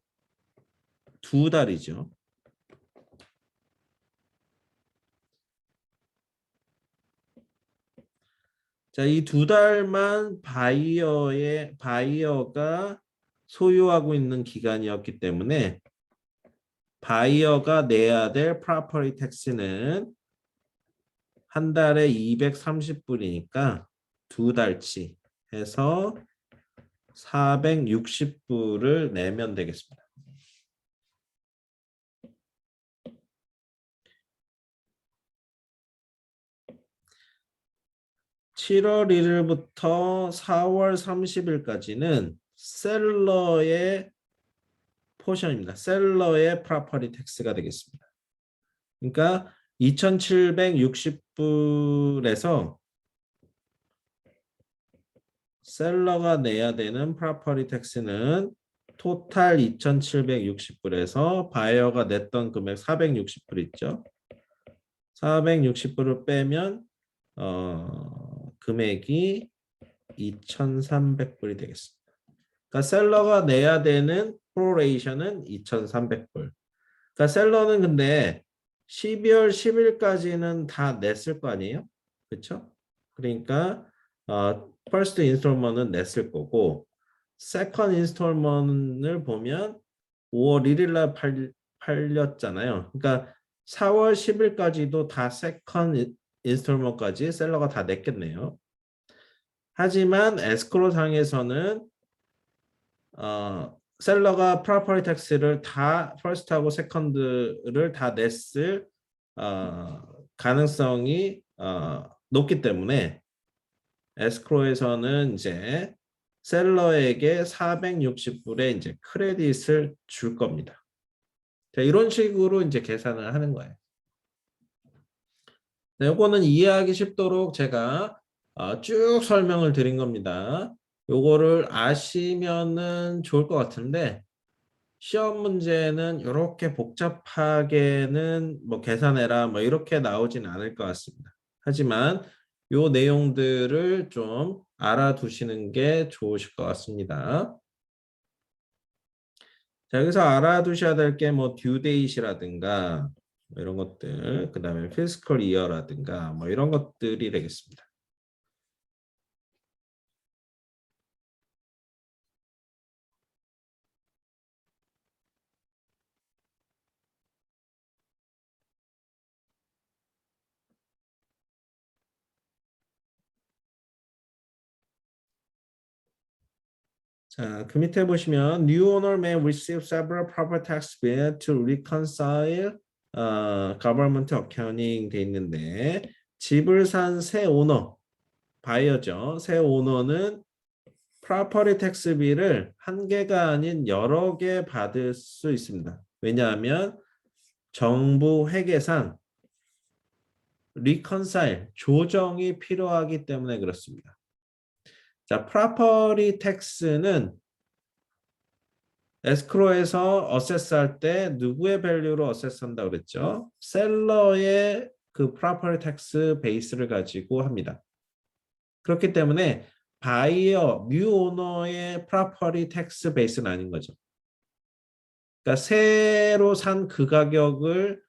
두 달이죠. 자, 이 두 달만 바이어가 소유하고 있는 기간이었기 때문에 바이어가 내야 될 property tax는 한 달에 230불이니까 두 달치 해서 460불을 내면 되겠습니다. (7월 1일부터) (4월 30일까지는) 셀러의 포션입니다. 셀러의 property tax가 되겠습니다. 그러니까 2,760불에서 셀러가 내야 되는 property tax는 토탈 2,760불에서 바이어가 냈던 금액 460불 있죠. 460불을 빼면 금액이 2,300불이 되겠습니다. 그러니까 셀러가 내야 되는 프로레이션은 2,300불. 그러니까 셀러는 근데 12월 10일까지는 다 냈을 거 아니에요? 그렇죠? 그러니까 first installment은 냈을 거고 second installment을 보면 5월 1일 날 팔렸잖아요. 그러니까 4월 10일까지도 다 second installment까지 셀러가 다 냈겠네요. 하지만 에스크로 상에서는 셀러가 property tax를 다 first하고 second를 다 냈을 가능성이 높기 때문에 에스크로에서는 이제 셀러에게 460불의 이제 크레딧을 줄 겁니다. 자, 이런 식으로 이제 계산을 하는 거예요. 네, 요거는 이해하기 쉽도록 제가 쭉 설명을 드린 겁니다. 요거를 아시면은 좋을 것 같은데 시험 문제는 이렇게 복잡하게는 뭐 계산해라 뭐 이렇게 나오진 않을 것 같습니다. 하지만 요 내용들을 좀 알아두시는 게 좋으실 것 같습니다. 자, 여기서 알아두셔야 될 게 뭐 due date이라든가 뭐 이런 것들, 그 다음에 fiscal year라든가 뭐 이런 것들이 되겠습니다. 자, 그 밑에 보시면 new owner may receive several property tax bill to reconcile government accounting 돼 있는데 집을 산 새 오너, 바이어죠. 새 오너는 property tax bill을 한 개가 아닌 여러 개 받을 수 있습니다. 왜냐하면 정부 회계상 reconcile, 조정이 필요하기 때문에 그렇습니다. 자, property tax는 에스크로에서 어세스할 때 누구의 밸류로 어세스한다고 그랬죠? 셀러의 그 property tax 베이스를 가지고 합니다. 그렇기 때문에 바이어, 뉴 오너의 property tax 베이스는 아닌 거죠. 그러니까 새로 산 그 가격을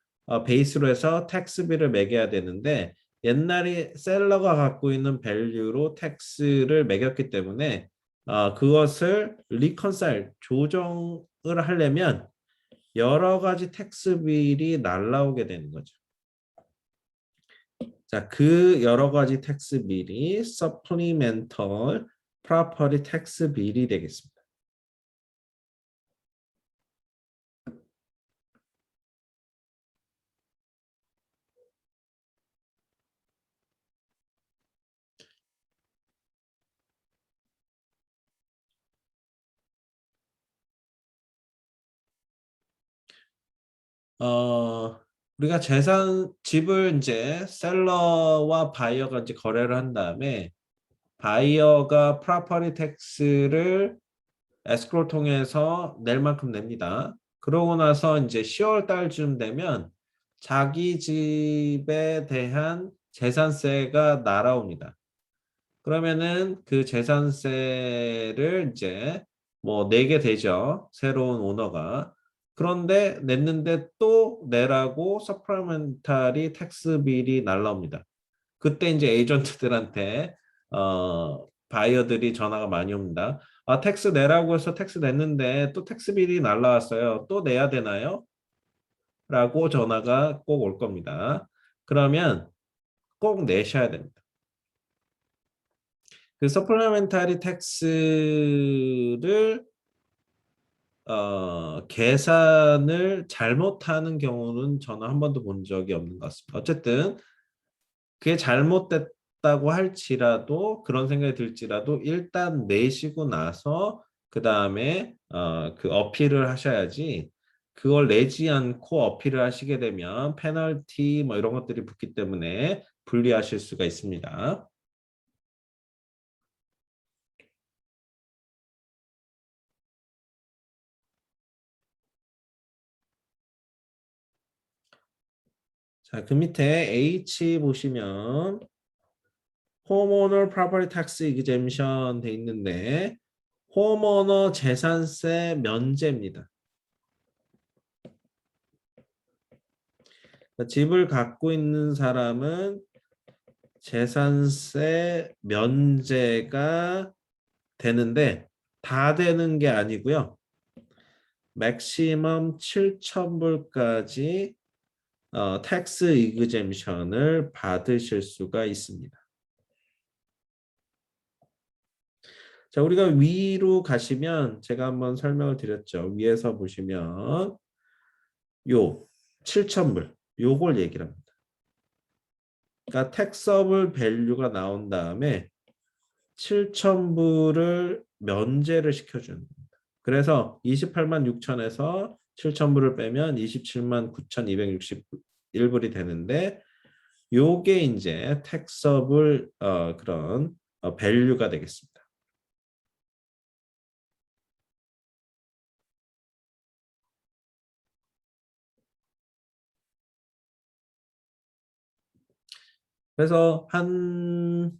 베이스로 해서 텍스비를 매겨야 되는데 옛날에 셀러가 갖고 있는 밸류로 텍스를 매겼기 때문에 그것을 reconcile 조정을 하려면 여러 가지 텍스 비일이 날라오게 되는 거죠. 자, 그 여러 가지 텍스 비일이 supplemental property tax 비일이 되겠습니다. 우리가 집을 이제 셀러와 바이어가 이제 거래를 한 다음에 바이어가 프로퍼티 텍스를 에스크로 통해서 낼 만큼 냅니다. 그러고 나서 이제 10월 달쯤 되면 자기 집에 대한 재산세가 날아옵니다. 그러면은 그 재산세를 이제 뭐 내게 되죠. 새로운 오너가. 그런데 냈는데 또 내라고 서플리멘터리 텍스 빌이 날라옵니다. 그때 이제 에이전트들한테 바이어들이 전화가 많이 옵니다. 텍스 내라고 해서 텍스 냈는데 또 텍스 빌이 날라왔어요. 또 내야 되나요? 라고 전화가 꼭 올 겁니다. 그러면 꼭 내셔야 됩니다. 그 서플리멘터리 텍스를 계산을 잘못하는 경우는 저는 한 번도 본 적이 없는 것 같습니다. 어쨌든 그게 잘못됐다고 할지라도 그런 생각이 들지라도 일단 내시고 나서 그 다음에 그 어필을 하셔야지 그걸 내지 않고 어필을 하시게 되면 페널티 뭐 이런 것들이 붙기 때문에 불리하실 수가 있습니다. 자, 그 밑에 H 보시면 homeowner property tax exemption 돼 있는데 홈오너 재산세 면제입니다. 집을 갖고 있는 사람은 재산세 면제가 되는데 다 되는 게 아니고요. 맥시멈 7,000불까지 텍스 이그젬션을 받으실 수가 있습니다. 자, 우리가 위로 가시면 제가 한번 설명을 드렸죠. 위에서 보시면 요 7,000불 요걸 얘기를 합니다. 그러니까 택서블 밸류가 나온 다음에 7,000불을 면제를 시켜주는 겁니다. 그래서 28만 6천에서 7,000불을 빼면 27만 9,261불이 되는데 요게 이제 택서블 그런 밸류가 되겠습니다. 그래서 한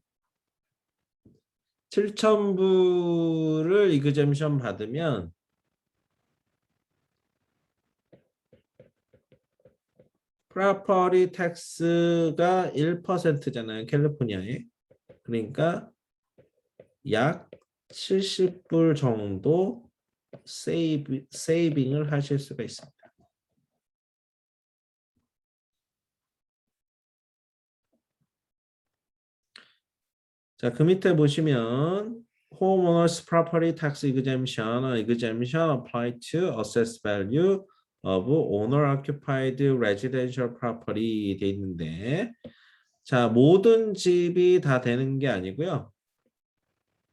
7,000불을 이그젬션 받으면 프로퍼티 텍스가 1%잖아요. 캘리포니아에. 그러니까 약 70불 정도 세이빙을 하실 수가 있습니다. 자, 그 밑에 보시면 homeowners property tax exemption apply to assessed value of owner occupied residential property 돼 있는데 자, 모든 집이 다 되는 게 아니고요.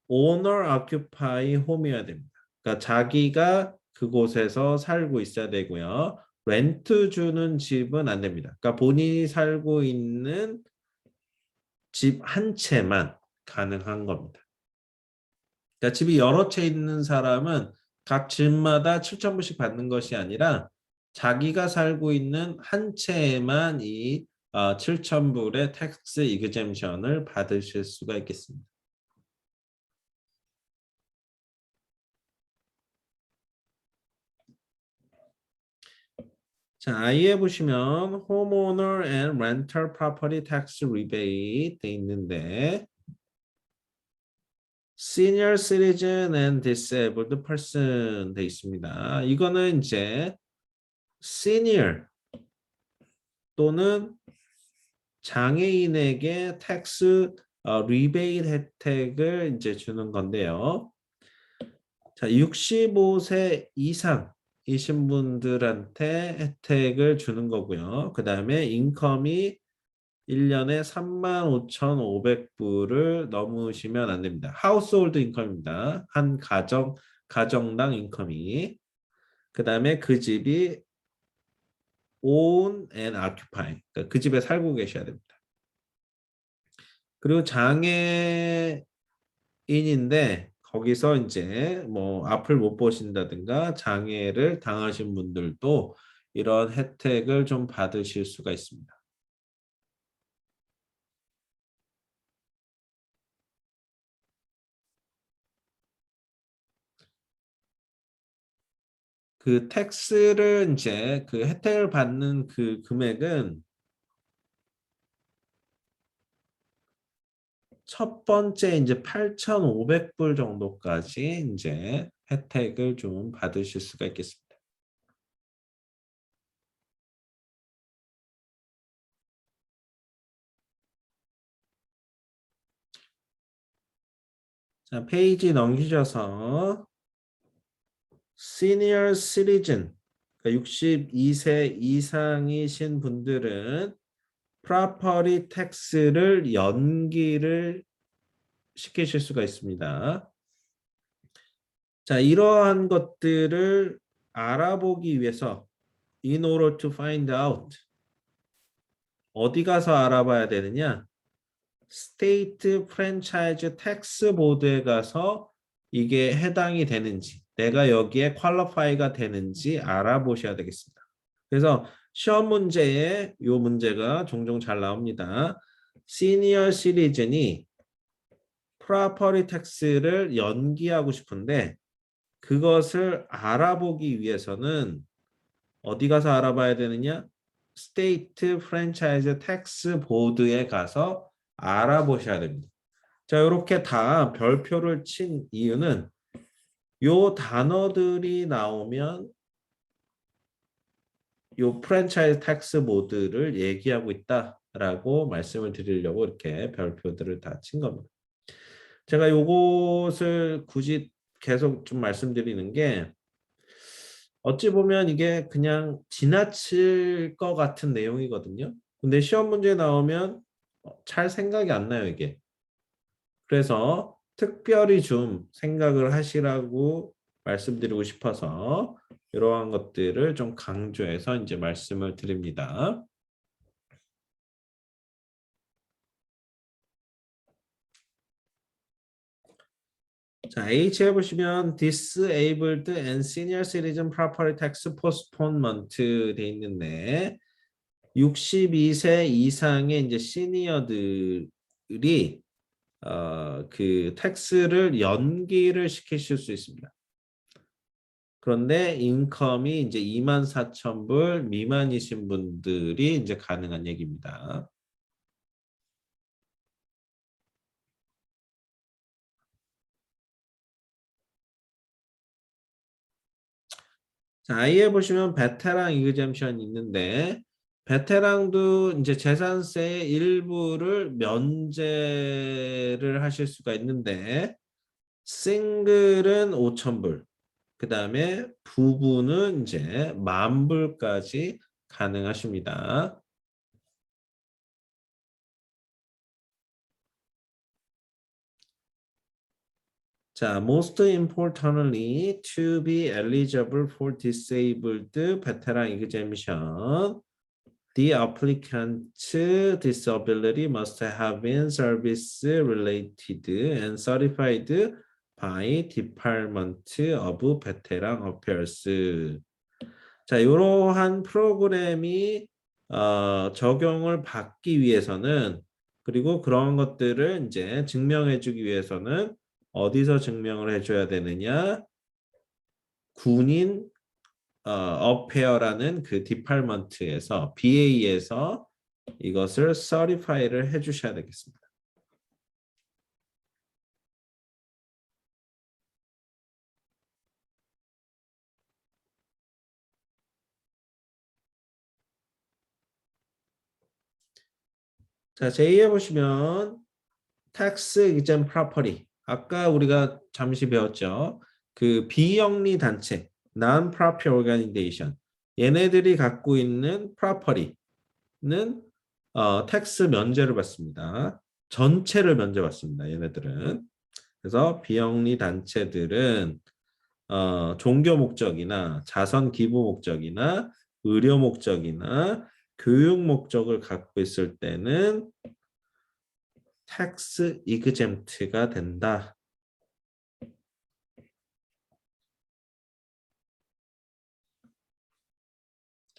owner occupy home이어야 됩니다. 그러니까 자기가 그곳에서 살고 있어야 되고요. 렌트 주는 집은 안 됩니다. 그러니까 본인이 살고 있는 집 한 채만 가능한 겁니다. 그러니까 집이 여러 채 있는 사람은 각 집마다 7,000불씩 받는 것이 아니라 자기가 살고 있는 한 채에만 이 7,000불의 텍스 이그젬션을 받으실 수가 있겠습니다. 자, I에 보시면 homeowner and rental property tax rebate 돼 있는데 Senior Citizen and Disabled Person 돼 있습니다. 이거는 이제 Senior 또는 장애인에게 텍스 리베이트 혜택을 이제 주는 건데요. 자, 65세 이상이신 분들한테 혜택을 주는 거고요. 그 다음에 인컴이 1년에 35,500불을 넘으시면 안 됩니다. 하우스홀드 인컴입니다. 한 가정당 인컴이. 그 다음에 그 집이 own and occupy. 그러니까 그 집에 살고 계셔야 됩니다. 그리고 장애인인데 거기서 이제 뭐 앞을 못 보신다든가 장애를 당하신 분들도 이런 혜택을 좀 받으실 수가 있습니다. 그 텍스를 이제 그 혜택을 받는 그 금액은 첫 번째 이제 8,500불 정도까지 이제 혜택을 좀 받으실 수가 있겠습니다. 자, 페이지 넘기셔서 Senior Citizen, 그러니까 62세 이상이신 분들은 Property Tax를 연기를 시키실 수가 있습니다. 자, 이러한 것들을 알아보기 위해서 in order to find out 어디 가서 알아봐야 되느냐? 스테이트 프랜차이즈 텍스 보드에 가서 이게 해당이 되는지 내가 여기에 퀄리파이가 되는지 알아보셔야 되겠습니다. 그래서 시험 문제에 이 문제가 종종 잘 나옵니다. 시니어 시리즌이 프로퍼티 텍스를 연기하고 싶은데 그것을 알아보기 위해서는 어디 가서 알아봐야 되느냐? 스테이트 프랜차이즈 텍스 보드에 가서 알아보셔야 됩니다. 자, 이렇게 다 별표를 친 이유는 요 단어들이 나오면 요 프랜차이즈 텍스 모드를 얘기하고 있다라고 말씀을 드리려고 이렇게 별표들을 다 친 겁니다. 제가 요것을 굳이 계속 좀 말씀드리는 게 어찌 보면 이게 그냥 지나칠 것 같은 내용이거든요. 근데 시험 문제 나오면 잘 생각이 안 나요, 이게. 그래서 특별히 좀 생각을 하시라고 말씀드리고 싶어서 이러한 것들을 좀 강조해서 이제 말씀을 드립니다. 자, H에 보시면 Disabled and Senior Citizen Property Tax Postponement 돼 있는데 62세 이상의 이제 시니어들이 그 텍스를 연기를 시키실 수 있습니다. 그런데 인컴이 이제 24,000불 미만이신 분들이 이제 가능한 얘기입니다. 자, 아이에 보시면 베테랑 이그젬션 있는데 베테랑도 이제 재산세의 일부를 면제를 하실 수가 있는데 싱글은 5,000불, 그 다음에 부부는 이제 10,000불까지 가능하십니다. 자, most importantly, to be eligible for disabled veteran exemption, the applicant's disability must have been service related and certified by Department of Veteran Affairs. 자, 이러한 프로그램이 적용을 받기 위해서는 그리고 그런 것들을 이제 증명해주기 위해서는 어디서 증명을 해줘야 되느냐? 군인 어페어라는 그 디파트먼트에서 BA에서 이것을 서티파이를 해주셔야 되겠습니다. 자, 제2에 보시면 tax exempt property. 아까 우리가 잠시 배웠죠. 그 비영리 단체, non-profit organization. 얘네들이 갖고 있는 property는 텍스 면제를 받습니다. 전체를 면제받습니다. 얘네들은. 그래서 비영리 단체들은 종교 목적이나 자선 기부 목적이나 의료 목적이나 교육 목적을 갖고 있을 때는 텍스 이그젬트가 된다.